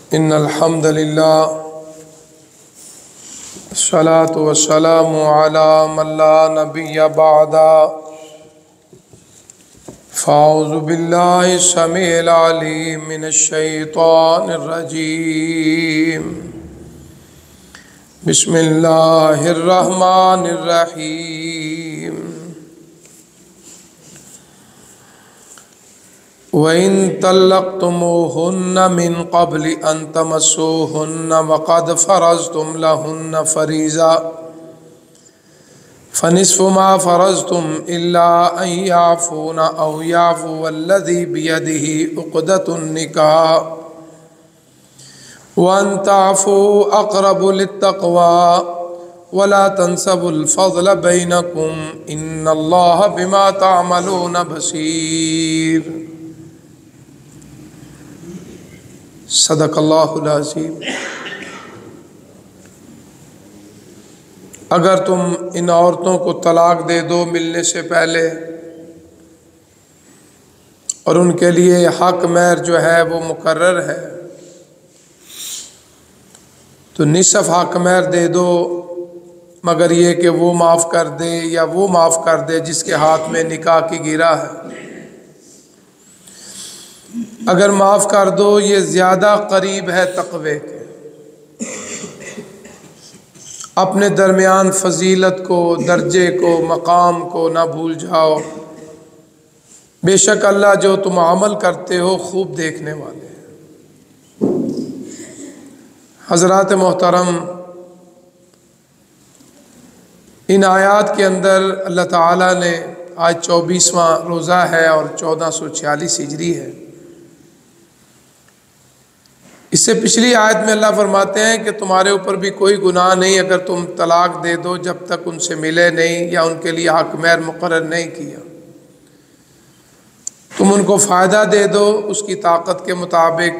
इन्नल हम्दुलिल्लाह अस्सलातु वस्सलामु अला मन ला नबिय्य बअदा फ़अऊज़ु बिल्लाहि समीइल अलीम मिनश शैतानिर रजीम बिस्मिल्लाहिर रहमानिर रहीम वइन तल्लक़्तुमूहुन्ना मिन क़ब्लि अन तमस्सूहुन्ना वक़द फ़रज़्तुम लहुन्ना फ़रीज़ा फ़निस्फ़ु मा फ़रज़्तुम इल्ला अन याफ़ूना औ याफ़ुवल्लज़ी बियदिही उक़दतुन निकाह व अन तअफ़ू अक़रबु लित्तक़वा वला तंसबुल फ़ज़्ल बैनकुम इन्नल्लाह बिमा तअमलून बसीर। सदक़ल्लाहुल अज़ीम। अगर तुम इन औरतों को तलाक दे दो मिलने से पहले और उनके लिए हक महर जो है वो मुकर्रर है तो निसफ़ हक महर दे दो, मगर ये कि वो माफ़ कर दे या वो माफ़ कर दे जिसके हाथ में निकाह की गिरा है। अगर माफ़ कर दो ये ज़्यादा करीब है तक़वे के। अपने दरमियान फ़जीलत को, दर्जे को, मकाम को ना भूल जाओ। बेशक अल्लाह जो तुम अमल करते हो खूब देखने वाले हैं। हज़रात मोहतरम, इन आयात के अंदर अल्लाह ताला ने आज 24वां रोज़ा है और 1446 हिजरी है। इससे पिछली आयत में अल्लाह फरमाते हैं कि तुम्हारे ऊपर भी कोई गुनाह नहीं अगर तुम तलाक दे दो जब तक उनसे मिले नहीं या उनके लिए हक महर मुकर्रर नहीं किया। तुम उनको फ़ायदा दे दो उसकी ताकत के मुताबिक,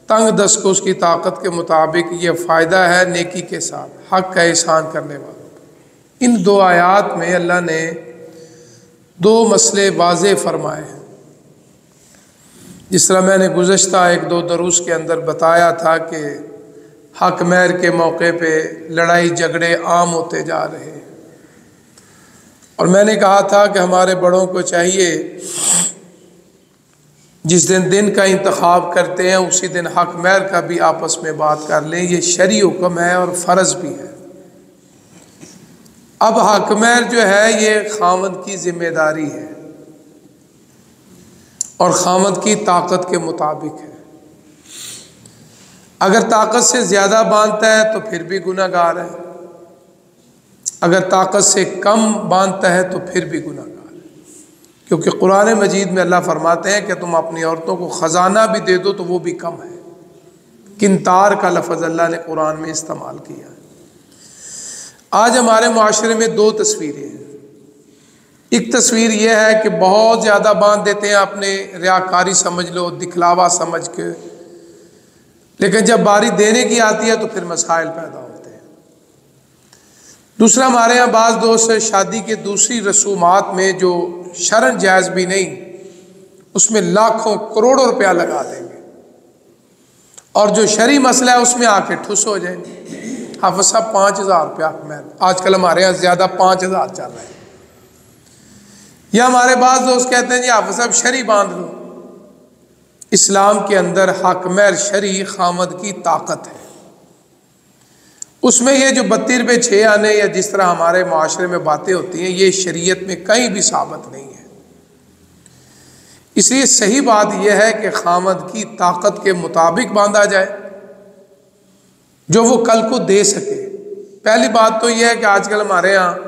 तंग दस्त को उसकी ताकत के मुताबिक। ये फ़ायदा है नेकी के साथ, हक का एहसान करने वालों। इन दो आयात में अल्लाह ने दो मसले वाज़ेह फरमाए हैं। जिस तरह मैंने गुज़श्ता एक दो दरूस के अंदर बताया था कि हक महर के मौके पे लड़ाई झगड़े आम होते जा रहे हैं, और मैंने कहा था कि हमारे बड़ों को चाहिए जिस दिन का इंतखाब करते हैं उसी दिन हक महर का भी आपस में बात कर लें। ये शरई हुक्म है और फ़र्ज़ भी है। अब हक महर जो है ये खामद की जिम्मेदारी है और खामद की ताकत के मुताबिक है। अगर ताकत से ज़्यादा बांधता है तो फिर भी गुनहगार है, अगर ताकत से कम बांधता है तो फिर भी गुनहगार है। क्योंकि कुरान मजीद में अल्लाह फरमाते हैं कि तुम अपनी औरतों को ख़जाना भी दे दो तो वो भी कम है। किंतार का लफ्ज़ अल्लाह ने कुरान में इस्तेमाल किया है। आज हमारे माशरे में दो तस्वीरें हैं। एक तस्वीर यह है कि बहुत ज़्यादा बांध देते हैं, अपने रियाकारी समझ लो, दिखलावा समझ के, लेकिन जब बारी देने की आती है तो फिर मसाइल पैदा होते हैं। दूसरा, हमारे यहाँ बाज़ दोस्त शादी के दूसरी रसूमात में जो शरन जायज़ भी नहीं उसमें लाखों करोड़ों रुपया लगा देंगे, और जो शरई मसला है उसमें आके ठुस हो जाएंगे। हाफ़िज़ साहब 5000 रुपया महर, आजकल हमारे यहाँ ज़्यादा 5000 चल रहा है। या हमारे पास दोस्त कहते हैं जी हाफ़िज़ साहब शरई बांध लो। इस्लाम के अंदर हक महर शरई खामद की ताकत है। उसमें ये जो 32 रुपये 6 आने या जिस तरह हमारे माशरे में बातें होती हैं ये शरीयत में कहीं भी साबित नहीं है। इसलिए सही बात यह है कि खामद की ताकत के मुताबिक बांधा जाए जो वो कल को दे सके। पहली बात तो यह है कि आजकल हमारे यहाँ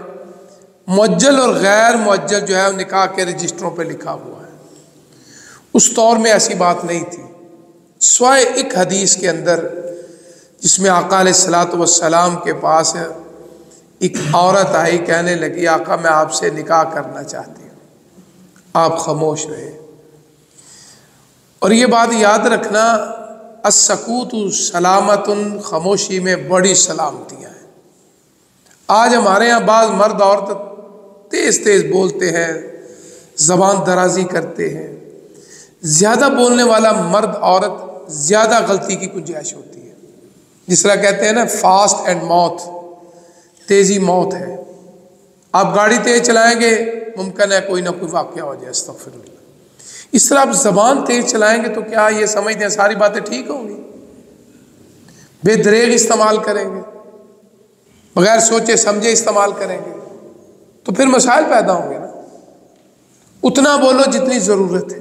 मुअज्जल और गैर मुअज्जल जो है निकाह के रजिस्टरों पे लिखा हुआ है। उस दौर में ऐसी बात नहीं थी। स्वयं एक हदीस के अंदर जिसमें आका अलैहिस्सलातु वस्सलाम के पास एक औरत आई, कहने लगी आका मैं आपसे निकाह करना चाहती हूँ। आप खामोश रहे। और ये बात याद रखना, अस्सकूतु सलामतुन, खामोशी में बड़ी सलामतियाँ हैं। आज हमारे यहाँ बाज़ मर्द औरत तेज़ तेज़ बोलते हैं, ज़बान दराजी करते हैं। ज़्यादा बोलने वाला मर्द औरत ज़्यादा गलती की गुंजाइश होती है। जिस तरह कहते हैं ना, फास्ट एंड मौत, तेज़ी मौत है। आप गाड़ी तेज़ चलाएंगे, मुमकिन है कोई ना कोई वाक़या हो जाए, अस्तग़फिरुल्लाह। इस तरह आप ज़बान तेज़ चलाएंगे तो क्या ये समझते हैं सारी बातें ठीक होंगी? बेदरेग इस्तेमाल करेंगे, बगैर सोचे समझे इस्तेमाल करेंगे, तो फिर मसाइल पैदा होंगे ना। उतना बोलो जितनी ज़रूरत है।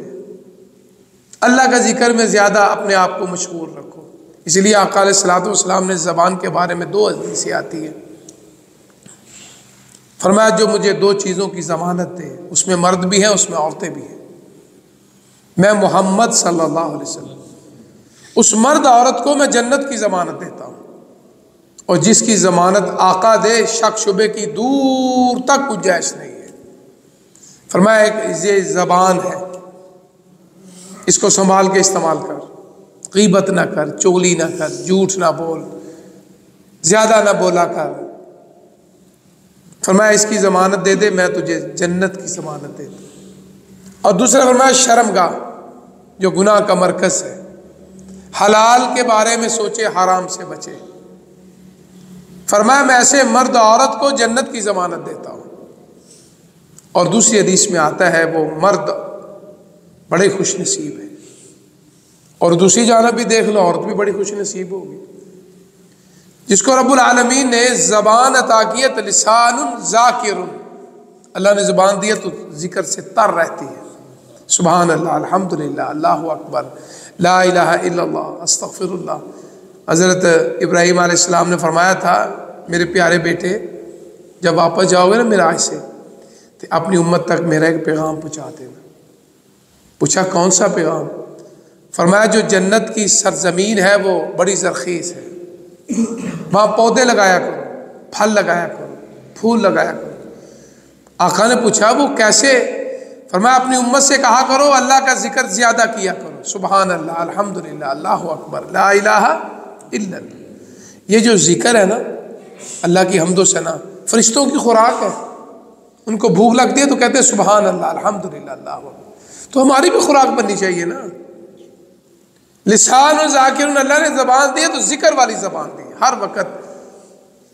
अल्लाह का जिक्र में ज़्यादा अपने आप को मशगूल रखो। इसलिए आका अलैहिस्सलातु वस्सलाम ने ज़बान के बारे में 2 हदीसें आती है, फरमाया जो मुझे 2 चीज़ों की ज़मानत दे, उसमें मर्द भी हैं, उसमें औरतें भी हैं, मैं मोहम्मद सल्लल्लाहु अलैहि वसल्लम उस मर्द औरत को मैं जन्नत की ज़मानत देता हूँ, और जिसकी ज़मानत आका दे शक शुबे की दूर तक गुंजाइश नहीं है। फरमाया ये ज़बान है, इसको संभाल के इस्तेमाल कर, गीबत ना कर, चुगली ना कर, झूठ ना बोल, ज़्यादा ना बोला कर। फरमाया इसकी ज़मानत दे दे, मैं तुझे जन्नत की ज़मानत देता हूँ। और दूसरा फरमाया शर्मगाह, जो गुनाह का मरकज़ है, हलाल के बारे में सोचे, हराम से बचे। फरमाया मैं ऐसे मर्द औरत को जन्नत की ज़मानत देता हूँ। और दूसरी हदीस में आता है वो मर्द बड़े खुश नसीब है, और दूसरी जानब भी देख लो, औरत भी बड़ी खुश नसीब होगी जिसको रब्बुल आलमीन ने ज़बान अता की है, लिसानुन ज़ाकिरुन, अल्लाह ने ज़बान दिया तो जिक्र से तर रहती है। सुभान अल्लाह, अल्हम्दुलिल्लाह, अल्लाहु अकबर, ला इलाहा इल्लल्लाह, अस्तग़फिरुल्लाह। हज़रत इब्राहीम अलैहिस्सलाम ने फरमाया था, मेरे प्यारे बेटे जब वापस जाओगे ना मेराज से, तो अपनी उम्मत तक मेरा एक पैगाम पहुँचा देना। पूछा कौन सा पैगाम? फरमाया जो जन्नत की सरजमीन है वो बड़ी ज़रख़ीज़ है, वहाँ पौधे लगाया करो, फल लगाया करो, फूल लगाया करो। आका ने पूछा वो कैसे? फरमाया अपनी उम्मत से कहा करो अल्लाह का जिक्र ज़्यादा किया करो, सुभान अल्लाह, अल्हम्दुलिल्लाह, अल्लाहु अकबर, ला इलाहा इल्लल्लाह। ये जो जिक्र है ना, अल्लाह की हम्दो सना, फरिश्तों की खुराक है। उनको भूख लगती है तो कहते हैं सुभान अल्लाह, अल्हम्दुलिल्लाह, अल्लाहु अकबर। तो हमारी भी खुराक बननी चाहिए ना। लिसान और ज़ाकिरुन, अल्लाह ने ज़बान दी है तो जिक्र वाली ज़बान दी, हर वक्त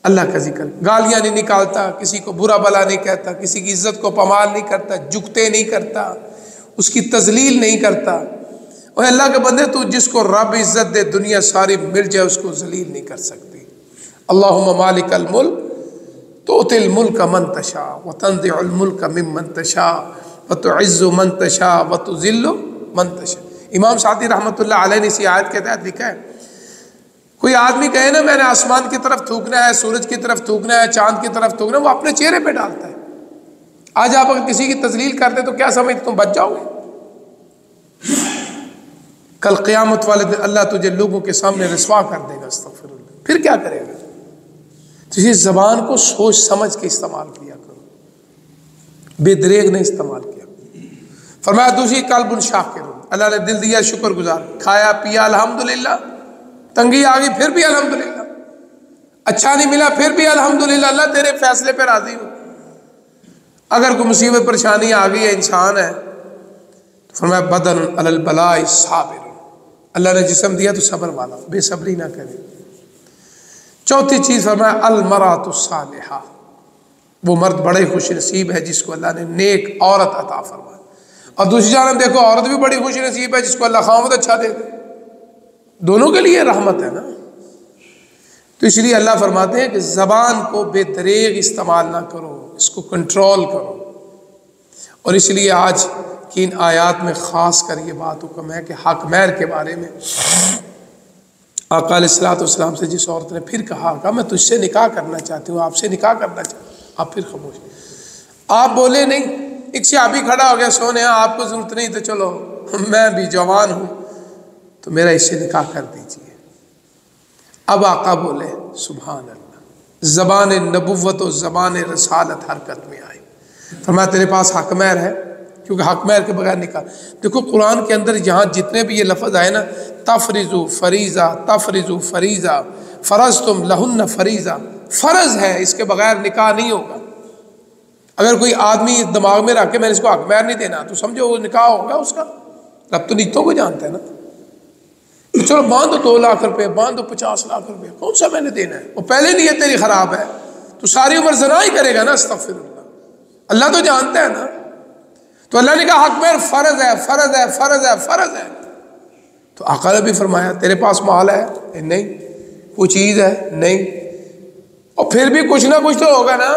अल्लाह का जिक्र। गालियाँ नहीं निकालता, किसी को बुरा भला नहीं कहता, किसी की इज्जत को पमाल नहीं करता, झुकते नहीं करता, उसकी तजलील नहीं करता। और अल्लाह के बंदे तू जिसको रब इज्जत दे, दुनिया सारी मिल जाए, उसको जलील नहीं कर सकती। अल्लाहुम्मा मालिकल मुल्क तुतिल मुल्क मन तशा व तंज़िउल मुल्क मिम्मन तशा व तुइज़्ज़ु मन तशा व तुज़िल्लु मन तशा। इमाम सादी रहमतुल्लाह अलैह ने इसी आयत के तहत लिखा है, कोई आदमी कहे ना मैंने आसमान की तरफ थूकना है, सूरज की तरफ थूकना है, चांद की तरफ थूकना है, वो अपने चेहरे पे डालता है। आज आप अगर किसी की तजलील करते तो क्या समझते तुम बच जाओगे? कल क़यामत वाले दिन अल्लाह तुझे लोगों के सामने रस्वा कर देगा, अस्तग़फिरुल्लाह। फिर क्या करेगा? तो इस ज़बान को सोच समझ के इस्तेमाल किया करो, बेदरेग नहीं इस्तेमाल किया। फरमाया दूसरी कल्बुन शाकिरुन, अल्लाह ने दिल दिया शुक्रगुजार, खाया पिया अल्हम्दुलिल्लाह, तंगी आ गई फिर भी अल्हम्दुलिल्लाह, अच्छा नहीं मिला फिर भी अल्हम्दुलिल्लाह, अल्लाह तेरे फैसले पे राजी हूँ। अगर कोई मुसीबत परेशानी आ गई है, इंसान है, तो फरमाया बदन अलल बलाई साबिर, अल्लाह ने जिस्म दिया तो सब्र वाला, बेसब्री ना करे। चौथी चीज़ फरमाया अल मरातु सालिहा, वो मर्द बड़े खुश नसीब है जिसको अल्लाह ने नेक औरत अता फरमाया। और दूसरी जानब देखो औरत भी बड़ी खुश नसीब है जिसको अल्लाह खामद अच्छा दे दे, दोनों के लिए रहमत है ना। तो इसलिए अल्लाह फरमाते हैं कि ज़बान को बेदरेग इस्तेमाल ना करो, इसको कंट्रोल करो। और इसलिए आज की इन आयात में ख़ास कर ये बात हुक्म है कि हक महर के बारे में आका अलैहिस्सलातु वस्सलाम से जिस औरत ने फिर कहा मैं तुझसे निकाह करना चाहती हूँ, आपसे निकाह करना चाहती हूँ, आप फिर खामोश, आप बोले नहीं। एक सहाबी खड़ा हो गया, सोने आपको ज़रूरत नहीं तो चलो मैं भी जवान हूँ तो मेरा इससे निकाह कर दीजिए। अब आका बोले सुभान अल्लाह, ज़बान नबुव्वत और ज़बान रसालत हरकत में आई। फरमाया तेरे पास हक महर है, क्योंकि हक महर के बगैर निकाह। देखो कुरान के अंदर यहाँ जितने भी ये लफ्ज़ आए ना, तफरीज़ु फरीज़ा, तफरीज़ु फरीज़ा, फ़रज़ तुम लहुन्न फरीज़ा, फ़र्ज़ है, इसके बगैर निकाह नहीं होगा। अगर कोई आदमी दिमाग में रख के मैंने इसको हक महर नहीं देना तो समझो वो निकाह होगा उसका। रब तो नीतों को जानता है ना। चलो बांध दो 2 लाख रुपए, बांध दो 50 लाख रुपए, कौन सा मैंने देना है? वो पहले नीयत तेरी खराब है, तो सारी उम्र ज़ना ही करेगा ना। अस्तगफिरुल्लाह, अल्लाह तो जानता है ना। तो अल्लाह ने कहा हक महर फ़र्ज है, फ़र्ज है, फ़र्ज है, फ़र्ज है। तो आका ने भी फरमाया तेरे पास माल है? नहीं। कोई चीज़ है? नहीं। और फिर भी कुछ ना कुछ तो होगा ना।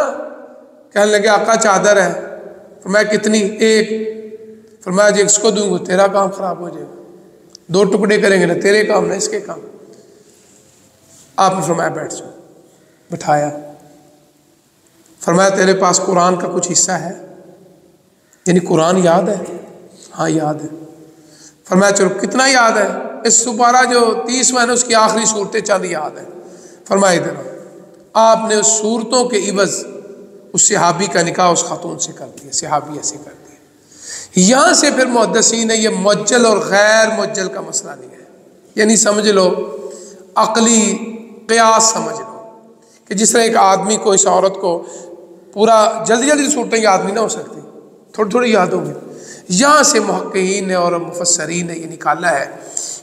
कहने लगे आका चादर है। फरमाया कितनी? 1। फरमाया जी इसको दूंगा तेरा काम खराब हो जाएगा, 2 टुकड़े करेंगे ना तेरे काम ना इसके काम। आपने फरमाया बैठ जाओ, बिठाया। फरमाया तेरे पास कुरान का कुछ हिस्सा है? यानी कुरान याद है? हाँ याद है। फरमाया चलो कितना याद है? इस सुपारा जो 30 महीने उसकी आखिरी सूरतें चंद याद है। फरमाया इधर आपने उस सूरतों के इवज उस सहाबी का निकाह उस खातून से कर दिया, सहाबी ऐसे कर दिया। यहाँ से फिर मुहद्दिसीन ने ये मुअज्जल और गैर मुअज्जल का मसला नहीं है, यानी समझ लो अकली क़ियास समझ लो कि जिस तरह एक आदमी को इस औरत को पूरा जल्दी जल्दी सूरतें याद नहीं ना हो सकती, थोड़ी थोड़ी याद होगी। यहाँ से मुहक्किकीन ने और मुफस्सरीन ने ये निकाला है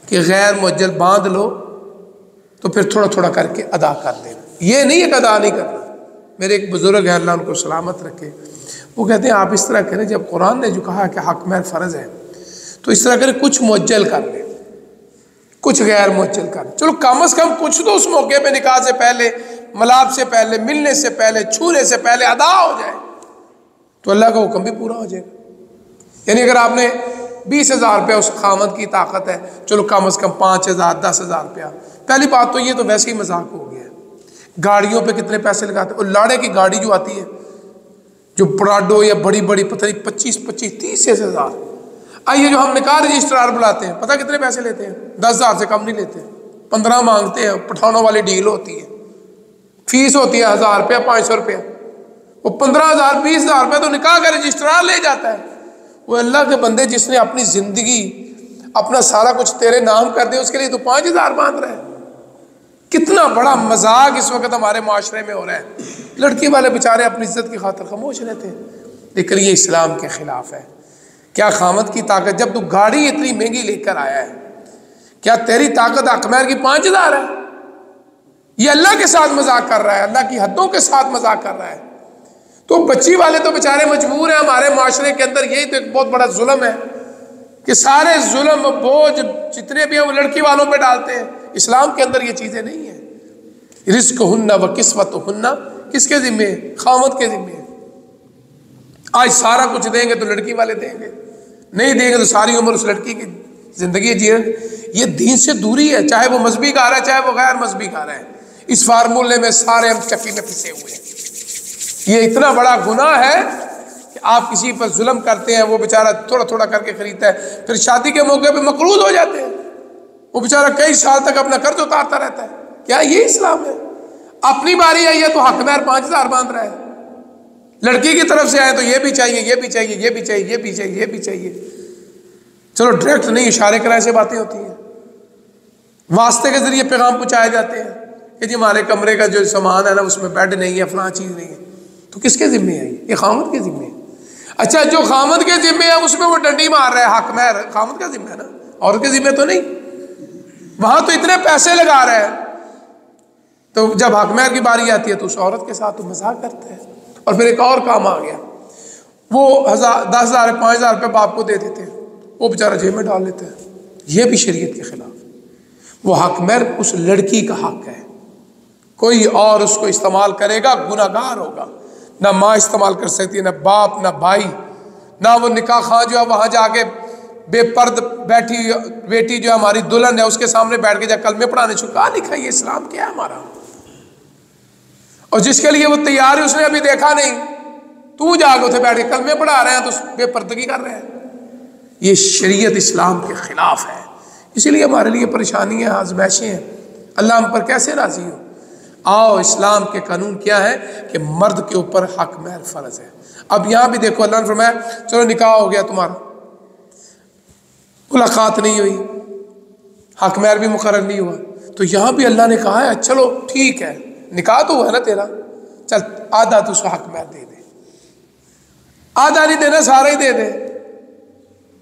कि गैर मुअज्जल बांध लो तो फिर थोड़ा थोड़ा करके अदा कर देना, ये नहीं है कि अदा नहीं करना। मेरे एक बुजुर्ग हैं अल्लाह उनको सलामत रखे, वो कहते हैं आप इस तरह करें, जब कुरान ने जो कहा कि हक महर फ़र्ज है तो इस तरह करें कुछ मुअज्जल कर लें, कुछ गैर मुअज्जल कर लें। चलो कम अज़ कम कुछ तो उस मौके पे निकाह से पहले, मलाप से पहले, मिलने से पहले, छूने से पहले अदा हो जाए तो अल्लाह का हुक्म भी पूरा हो जाएगा। यानी अगर आपने 20,000 रुपया उस खामद की ताकत है, चलो कम अज़ कम 5,000 10,000 रुपया। पहली बात तो ये तो वैसे ही मजाक हो गया है। गाड़ियों पे कितने पैसे लगाते हैं, और लाड़े की गाड़ी जो आती है जो पराडो या बड़ी बड़ी पता नहीं 25-25 30,000। आइए जो हम निकाह रजिस्ट्रार बुलाते हैं पता कितने पैसे लेते हैं? 10,000 से कम नहीं लेते, 15 मांगते हैं। पठानों वाली डील होती है, फीस होती है 1,000 रुपया 500 रुपया, वो 15,000 20,000 रुपया तो निकाह का रजिस्ट्रार ले जाता है। वो अल्लाह के बंदे जिसने अपनी जिंदगी अपना सारा कुछ तेरे नाम कर दिया उसके लिए तो 5,000 बांध रहे हैं। कितना बड़ा मजाक इस वक्त हमारे माशरे में हो रहा है। लड़की वाले बेचारे अपनी इज्जत की खातिर खामोश रहते हैं, लेकिन ये इस्लाम के खिलाफ है। क्या खामद की ताकत, जब तू गाड़ी इतनी महंगी लेकर आया है, क्या तेरी ताकत अकमैर की 5,000 है? ये अल्लाह के साथ मजाक कर रहा है, अल्लाह की हदों के साथ मजाक कर रहा है। तो बच्ची वाले तो बेचारे मजबूर हैं। हमारे माशरे के अंदर यही तो एक बहुत बड़ा जुल्म है कि सारे जुल्म बोझ जितने भी हैं वो लड़की वालों पे डालते हैं। इस्लाम के अंदर ये चीज़ें नहीं है। रिज़्क़ हुन्ना व किस्वत हुन्ना किसके ज़िम्मे है? खामद के ज़िम्मे है। आज सारा कुछ देंगे तो लड़की वाले देंगे, नहीं देंगे तो सारी उम्र उस लड़की की ज़िंदगी जिए। ये दीन से दूरी है, चाहे वो मजहबी गा रहा है चाहे वो गैर मजहबी गा रहा है। इस फार्मूले में सारे हम चक्की में फंसे हुए हैं। ये इतना बड़ा गुनाह है कि आप किसी पर जुल्म करते हैं, वो बेचारा थोड़ा थोड़ा करके खरीदता है, फिर शादी के मौके पे मकरूज हो जाते हैं, वो बेचारा कई साल तक अपना कर्ज उतारता रहता है। क्या ये इस्लाम है? अपनी बारी आई है तो हक महर 5,000 बांध रहा है, लड़की की तरफ से आए तो ये भी चाहिए, ये भी चाहिए, ये भी चाहिए, ये भी चाहिए, ये भी चाहिए। चलो डायरेक्ट नहीं, इशारे कराए से बातें होती हैं, वास्ते के जरिए पैगाम पहुंचाए जाते हैं कि जी हमारे कमरे का जो सामान है ना उसमें बेड नहीं है, फलां चीज़ नहीं है। तो किसके जिम्मे है? ये खामद के जिम्मे है। अच्छा, जो खामद के जिम्मे है उसमें वो डंडी मार रहा है, हक महर खामद का जिम्मे है ना, औरत के जिम्मे तो नहीं। वहां तो इतने पैसे लगा रहा है, तो जब हक महर की बारी आती है तो उस औरत के साथ तो मजाक करते हैं। और फिर एक और काम आ गया, वो 10,000 5,000 रुपये बाप को दे देते हैं, वो बेचारा जेब में डाल लेते हैं। ये भी शरीयत के खिलाफ है। वो हक महर उस लड़की का हक है, कोई और उसको इस्तेमाल करेगा गुनाहगार होगा। ना माँ इस्तेमाल कर सकती है, ना बाप, ना भाई, ना वो निकाह खां जो है वहाँ जाके बेपर्द बैठी बेटी जो हमारी दुल्हन है उसके सामने बैठ के जा कलमे पढ़ाने शुरू। कहा लिखा ये इस्लाम क्या है हमारा? और जिसके लिए वो तैयार है उसने अभी देखा नहीं, तू जाके उसे बैठ के कलमे पढ़ा रहे हैं तो बेपर्दगी कर रहे हैं। ये शरीयत इस्लाम के खिलाफ है, इसीलिए हमारे लिए परेशानी है, आजमाइशें हैं। अल्लाह हम पर कैसे राजी हो? आओ, इस्लाम के कानून क्या है कि मर्द के ऊपर हक महर फर्ज है। अब यहाँ भी देखो, अल्लाह ने फरमाया चलो निकाह हो गया तुम्हारा, मुलाकात नहीं हुई, हक महर भी मुकर्रर नहीं हुआ, तो यहाँ भी अल्लाह ने कहा है चलो ठीक है, निकाह तो हुआ है ना तेरा, चल आधा तो उसको हक महर दे दे, आधा नहीं देना सारा ही दे दे।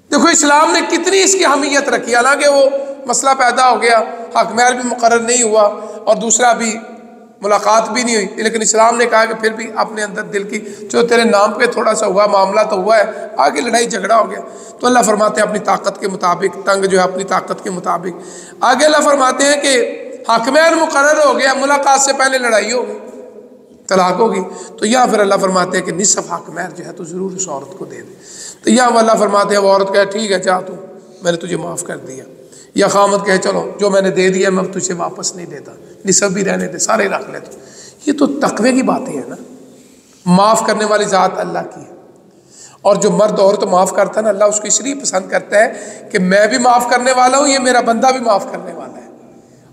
देखो इस्लाम ने कितनी इसकी अहमियत रखी, हालांकि वो मसला पैदा हो गया, हक महर भी मुकर्रर नहीं हुआ और दूसरा भी मुलाकात भी नहीं हुई, लेकिन इस्लाम ने कहा कि फिर भी अपने अंदर दिल की जो तेरे नाम पे थोड़ा सा हुआ मामला तो हुआ है, आगे लड़ाई झगड़ा हो गया। तो अल्लाह फरमाते हैं अपनी ताकत के मुताबिक, तंग जो है अपनी ताकत के मुताबिक। आगे अल्लाह फरमाते हैं कि हक महर मुकर्रर हो गया, मुलाकात से पहले लड़ाई हो गई, तलाक होगी, तो यहाँ फिर अल्लाह फरमाते हैं कि निसफ हक महर जो है तो ज़रूर उस औरत को दे दे। तो यहाँ अल्लाह फरमाते हैं वो औरत कहे ठीक है जा तू, मैंने तुझे माफ़ कर दिया, या खामद कहे चलो जो मैंने दे दिया मैं तुझे वापस नहीं देता, निसफ भी रहने दे, सारे रख ले तू। ये तो तकवे की बातें है ना, माफ़ करने वाली ज़ात अल्लाह की है। और जो मर्द औरत तो माफ़ करता है ना, अल्लाह उसको इसलिए पसंद करता है कि मैं भी माफ़ करने वाला हूँ, ये मेरा बंदा भी माफ़ करने वाला है।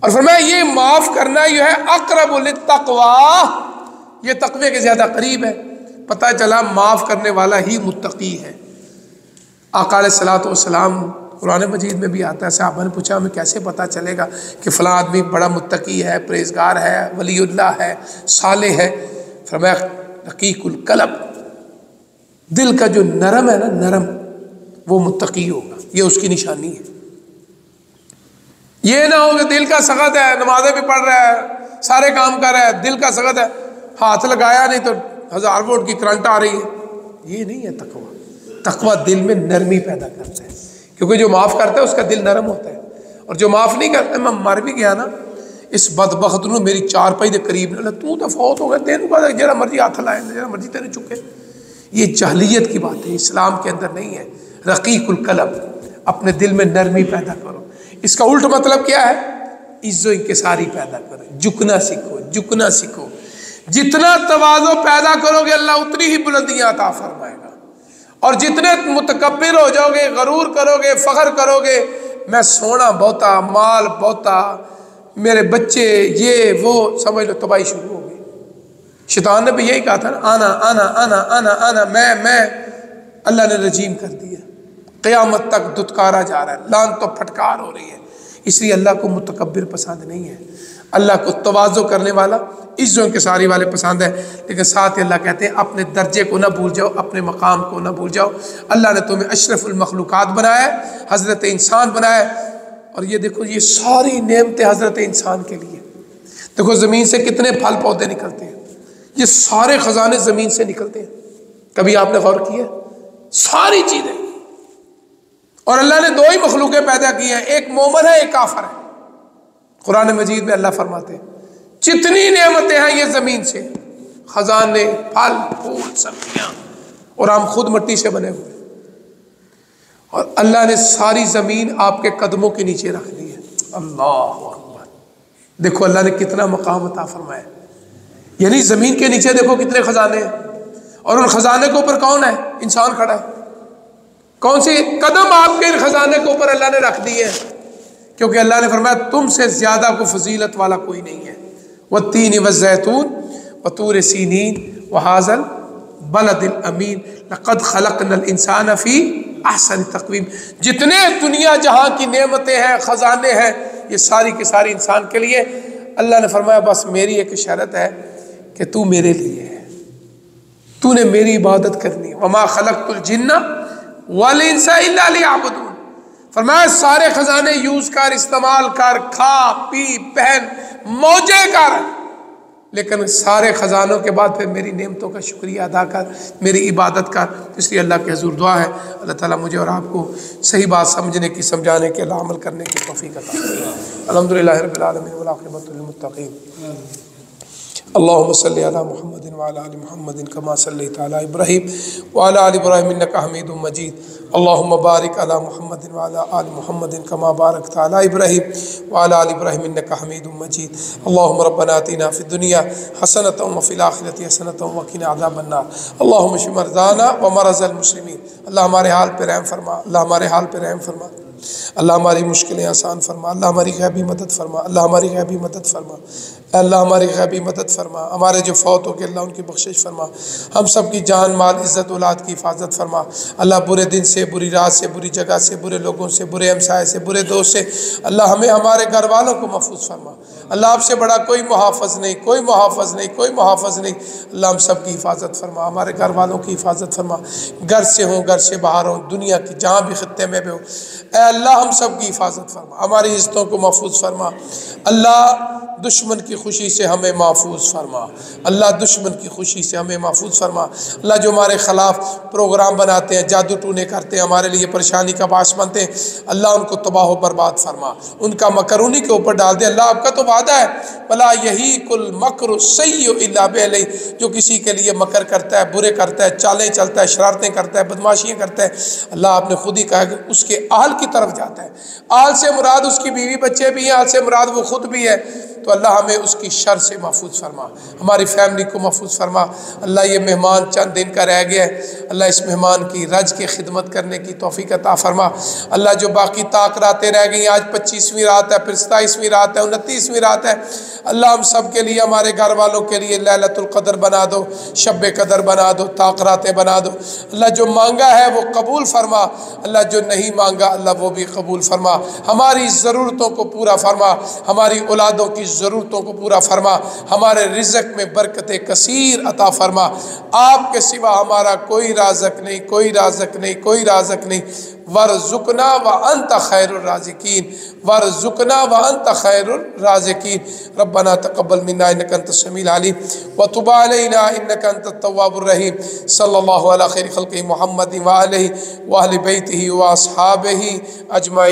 और फरमाया ये माफ़ करना जो है अक़रबुल तक़वा, ये तकवे के ज़्यादा करीब है। पता चला माफ़ करने वाला ही मुत्तकी है। आका अलैहिस्सलातु वस्सलाम कुरान मजीद में भी आता है, साहबा ने पूछा हमें कैसे पता चलेगा कि फ़लाँ आदमी बड़ा मुत्तकी है, परहेज़गार है, वलीउल्लाह है, सालेह है। फरमाया रकीकुल कल्ब, दिल का जो नरम है ना, नरम, वो मुत्तकी होगा, ये उसकी निशानी है। ये ना हो कि दिल का सख्त है, नमाज़ें भी पढ़ रहा है, सारे काम कर रहा है, दिल का सख्त है, हाथ लगाया नहीं तो 1000 वोल्ट की करंट आ रही है, ये नहीं है तकवा। तकवा दिल में नरमी पैदा करता है, क्योंकि जो माफ़ करता है उसका दिल नरम होता है, और जो माफ़ नहीं करता, मैं मर भी गया ना, इस बदबख्त नूं मेरी चारपाई के करीब न, तू तो फौत हो गया, तेन का जरा मर्जी हाथ लाए, जरा मर्जी तेरे चुके। ये जहलियत की बात है, इस्लाम के अंदर नहीं है। रकीकुल कल्ब, अपने दिल में नरमी पैदा करो। इसका उल्ट मतलब क्या है? इज्जो इंकिसारी पैदा करो, झुकना सीखो, झुकना सीखो। जितना तवाज़ो पैदा करोगे अल्लाह उतनी ही बुलंदियां अता फरमाएगा, और जितने मुतकब्बिर हो जाओगे, गरूर करोगे, फ़ख्र करोगे, मैं सोना बहुता, माल बहुता, मेरे बच्चे, ये वो, समझ लो तबाही शुरू हो गई। शैतान ने भी यही कहा था ना, आना आना आना आना आना, मैं, अल्लाह ने रजीम कर दिया, क़यामत तक दुत्कारा जा रहा है, लान तो फटकार हो रही है। इसलिए अल्लाह को मुतकब्बिर पसंद नहीं है, अल्लाह को तवाज़ो करने वाला, इज्जों के सारी वाले पसंद है। लेकिन साथ ही अल्लाह कहते हैं अपने दर्जे को ना भूल जाओ, अपने मकाम को ना भूल जाओ। अल्लाह ने तुम्हें अशरफुल मखलूक़ात बनाया है, हज़रत इंसान बनाया है, और ये देखो ये सारी नेमतें हज़रत इंसान के लिए। देखो ज़मीन से कितने फल पौधे निकलते हैं, ये सारे ख़जाने ज़मीन से निकलते हैं, कभी आपने गौर किया? सारी चीज़ें। और अल्लाह ने दो ही मखलूक़ें पैदा की हैं, एक मोमिन है, एक काफिर है। कुरान मजीद में अल्लाह फरमाते हैं जितनी नेमतें हैं ये ज़मीन से, ख़जाने, फल फूल, सब्जियाँ, और हम खुद मिट्टी से बने हुए, और अल्लाह ने सारी ज़मीन आपके कदमों के नीचे रख दी है। अल्लाह अकबर, देखो अल्लाह ने कितना मकाम अता फरमाया। यानी ज़मीन के नीचे देखो कितने ख़जाने हैं, और उन ख़जाने के ऊपर कौन है? इंसान खड़ा है। कौन सी कदम आपके इन ख़जाने के ऊपर अल्लाह ने रख दी है? क्योंकि अल्लाह ने फरमाया तुमसे ज़्यादा को फजीलत वाला कोई नहीं है। वत्तीन वज़ैतून वतूर सीनीन वहाज़ल बलदिल अमीन लक़द खलक़नल इंसान फ़ी अहसन तक़वीम। जितने दुनिया जहाँ की नेमतें हैं, ख़जाने हैं, ये सारी की सारी इंसान के लिए। अल्लाह ने फरमाया बस मेरी एक शर्त है कि तू मेरे लिए है, तूने मेरी इबादत करनी है। वमा खलक़तुल जिन्ना वल इंसा इल्ला लियअबुदून। फरमाया सारे खजाने यूज कर, इस्तेमाल कर, खा पी पहन, मौजे कर, लेकिन सारे खजानों के बाद फिर मेरी नेमतों का शुक्रिया अदा कर, मेरी इबादत कर। इसलिए अल्लाह के हुज़ूर दुआ है अल्लाह ताला मुझे और आपको सही बात समझने की, समझाने के, अमल करने की तौफीक अता फरमाए। अल्हम्दुलिल्लाहि रब्बिल आलमीन वल आक़िबतु लिल मुत्तक़ीन। अल्लाहुम्मा सल्लि अला मुहम्मदिन व अला आलि मुहम्मदिन कमा सल्लैता अला इब्राहीम व अला आलि इब्राहीम इन्नका हमीदुम मजीद। अल्लाहुम्मा बारिक अला मुहम्मदिन व अला आलि मुहम्मदिन कमा बारकता अला इब्राहीम व अला आलि इब्राहीम इन्नका हमीदुम मजीद। अल्लाहुम्मा रब्बना आतिना फिद दुनिया हसनतन व फिल आखिरति हसनतन व क़िना अज़ाबन नार। अल्लाहुम्मा इश्फ़ि मरज़ाना व मरज़ल मुस्लिमीन। अल्लाह हमारे हाल पे रहम फरमा, अल्लाह हमारे हाल पे रहम फरमा, अल्लाह हमारी मुश्किलें आसान फरमा, अल्लाह हमारी गैबी मदद फरमा, अल्लाह हमारी गैबी मदद फरमा, अल्लाह हमारी गैबी मदद फरमा। हमारे जो फौत हो गए अल्लाह उनकी बख्शिश फरमा, हम सब की जान माल इज़्ज़त औलाद की हिफाजत फरमा। अल्लाह बुरे दिन से, बुरी रात से, बुरी जगह से, बुरे लोगों से, बुरे हमसाए से, बुरे दोस्त से अल्लाह हमें हमारे घर वालों को महफूज फरमा। अल्लाह आपसे बड़ा कोई मुहाफ़िज़ नहीं, कोई मुहाफ़िज़ नहीं, कोई मुहाफ़िज़ नहीं। अल्लाह हम सब की हिफाजत फरमा, हमारे घर वालों की हिफाजत फरमा, घर से हों, घर से बाहर हों, दुनिया की जहाँ भी खित्ते में भी हो। अल्लाह हम सब की हिफाजत फरमा, हमारी इज्जतों को महफूज फरमा। अल्लाह दुश्मन की खुशी से हमें महफूज फरमा, अल्लाह दुश्मन की खुशी से हमें महफूज फरमा। अल्लाह जो हमारे ख़िलाफ़ प्रोग्राम बनाते हैं, जादू टूने करते हैं, हमारे लिए परेशानी का बास बनते हैं, अल्लाह उनको तबाह व बर्बाद फरमा, उनका मकर उन्हीं के ऊपर डाल दे। अल्लाह आपका तो वादा है, भला यही कुल मकर सय्यु इल्ला बिअहली, जो किसी के लिए मकर करता है, बुरे करता है, चालें चलता है, शरारतें करता है, बदमाशियाँ करता है, अल्लाह आपने खुद ही कहा कि उसके आल की तरफ जाता है। आल से मुराद उसकी बीवी बच्चे भी हैं, आल से मुराद वो खुद भी है। तो अल्लाह हमें उसकी शर से महफूज फरमा, हमारी फैमिली को महफूज फरमा। अल्लाह ये मेहमान चंद दिन का रह गया है, अल्लाह इस मेहमान की रज की खिदमत करने की तौफीक अता फरमा। अल्लाह जो बाकी ताक रातें रह गई, आज 25वीं रात है, फिर 27वीं रात है, 29वीं रात है, अल्लाह हम सब के लिए, हमारे घर वालों के लिए लैलतुल क़द्र बना दो, शब क़द्र बना दो, ताक रातें बना दो। अल्लाह जो मांगा है वो कबूल फरमा, अल्लाह जो नहीं मांगा अल्लाह वो भी कबूल फरमा। हमारी ज़रूरतों को पूरा फरमा, हमारी औलादों की ज़रूरतों को पूरा फरमा, हमारे रिज़्क़ में बरकत कसीर अता फरमा। आपके सिवा हमारा कोई राज़क़ नहीं, कोई राज़क़ नहीं, कोई राज़क़ नहीं। वर्ज़ुक़ना व अंत खैरुर राज़िकीन, वर्ज़ुक़ना व अंत खैरुर राज़िकीन। रब्बना तक़ब्बल मिन्ना इन्नका अंतस समीउल अलीम व तुब अलैना इन्नका अंतत तव्वाबुर रहीम। सल्लल्लाहु अला खैरि खल्क़ि मुहम्मद व आलिहि व अहलि बैतिहि व अस्हाबिहि अजमईन।